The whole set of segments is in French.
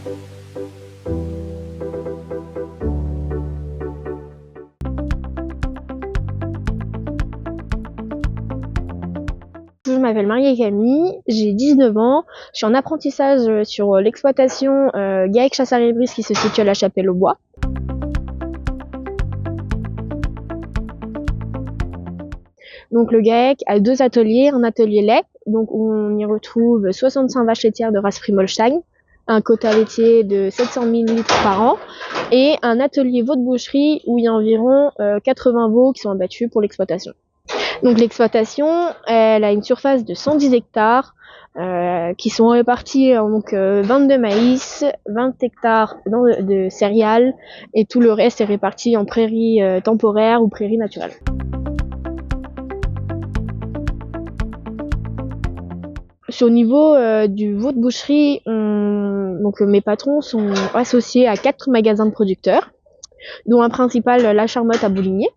Je m'appelle Marie-Camille, j'ai 19 ans, je suis en apprentissage sur l'exploitation GAEC Chassard-et-Brise qui se situe à La Chapelle-aux-Bois. Donc le GAEC a 2 ateliers, un atelier lait, donc on y retrouve 65 vaches laitières de race Friesholstein, un quota laitier de 700 000 litres par an, et un atelier veau de boucherie où il y a environ 80 veaux qui sont abattus pour l'exploitation. Donc l'exploitation, elle a une surface de 110 hectares qui sont répartis en 22 maïs, 20 hectares de céréales et tout le reste est réparti en prairies temporaires ou prairies naturelles. Au niveau du veau de boucherie, mes patrons sont associés à 4 magasins de producteurs, dont un principal, La Charmotte à Bouligné.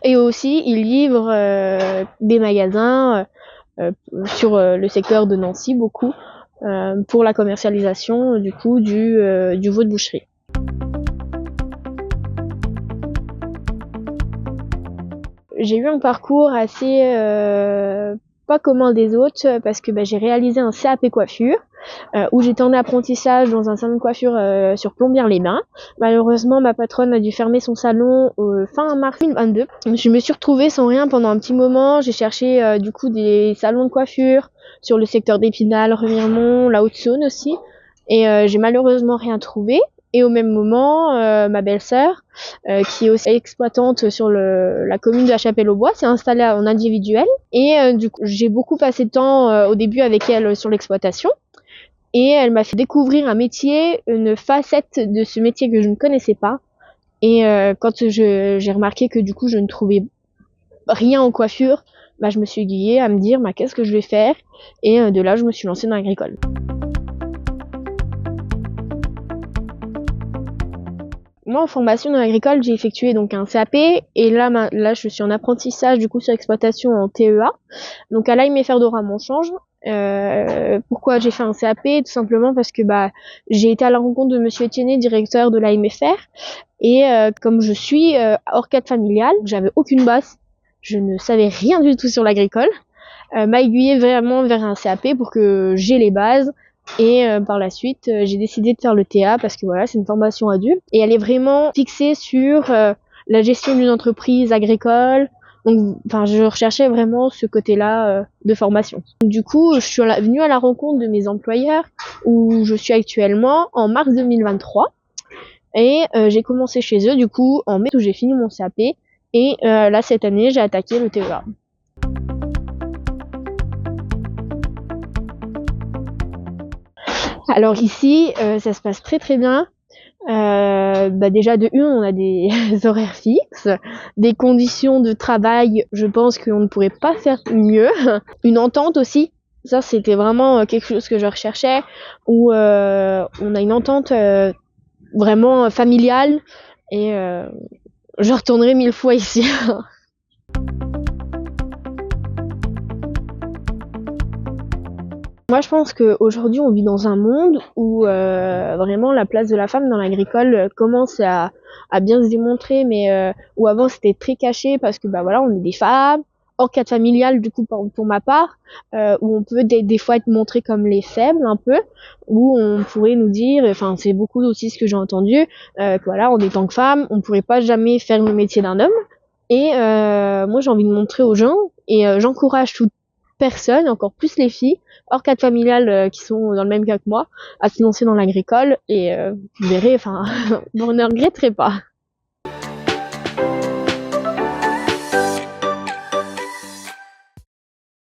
Et aussi, ils livrent des magasins sur le secteur de Nancy, beaucoup, pour la commercialisation du veau de boucherie. J'ai eu un parcours assez pas commun des autres parce que j'ai réalisé un CAP coiffure où j'étais en apprentissage dans un salon de coiffure sur Plombières-les-Bains. Malheureusement, ma patronne a dû fermer son salon fin mars 2022. Je me suis retrouvée sans rien pendant un petit moment. J'ai cherché des salons de coiffure sur le secteur d'Épinal, Remiremont, la Haute-Saône aussi. Et j'ai malheureusement rien trouvé. Et au même moment, ma belle-sœur, qui est aussi exploitante sur la commune de La Chapelle-aux-Bois, s'est installée en individuel. Et j'ai beaucoup passé de temps au début avec elle sur l'exploitation. Et elle m'a fait découvrir un métier, une facette de ce métier que je ne connaissais pas. Et quand j'ai remarqué que je ne trouvais rien en coiffure, je me suis aiguillée à me dire qu'est-ce que je vais faire. Et de là, je me suis lancée dans l'agricole. Moi, en formation dans l'agricole, j'ai effectué un CAP et là, je suis en apprentissage sur l'exploitation en TEA. Donc à l'AMFR d'Oramont-Change. Pourquoi j'ai fait un CAP? Tout simplement parce que j'ai été à la rencontre de Monsieur Etienne, directeur de l'AMFR, et comme je suis hors cadre familial, j'avais aucune base, je ne savais rien du tout sur l'agricole, m'a aiguillé vraiment vers un CAP pour que j'ai les bases. Et par la suite, j'ai décidé de faire le TA parce que c'est une formation adulte et elle est vraiment fixée sur la gestion d'une entreprise agricole. Donc, je recherchais vraiment ce côté-là de formation. Du coup, je suis venue à la rencontre de mes employeurs où je suis actuellement en mars 2023 et j'ai commencé chez eux en mai où j'ai fini mon CAP et là cette année j'ai attaqué le TEA. Alors ici, ça se passe très très bien. Déjà de on a des horaires fixes, des conditions de travail, je pense qu'on ne pourrait pas faire mieux. Une entente aussi, ça c'était vraiment quelque chose que je recherchais, où on a une entente vraiment familiale et je retournerai 1000 fois ici. Moi, je pense qu'aujourd'hui, on vit dans un monde où vraiment la place de la femme dans l'agricole commence à bien se démontrer, mais où avant c'était très caché parce que on est des femmes, hors cadre familial pour ma part, où on peut des fois être montré comme les faibles un peu, où on pourrait nous dire, c'est beaucoup aussi ce que j'ai entendu, en étant que femme, on pourrait pas jamais faire le métier d'un homme. Et moi, j'ai envie de montrer aux gens et j'encourage toute personne, encore plus les filles, hors cadre familial qui sont dans le même cas que moi, à se lancer dans l'agricole et vous verrez, vous ne regretterez pas.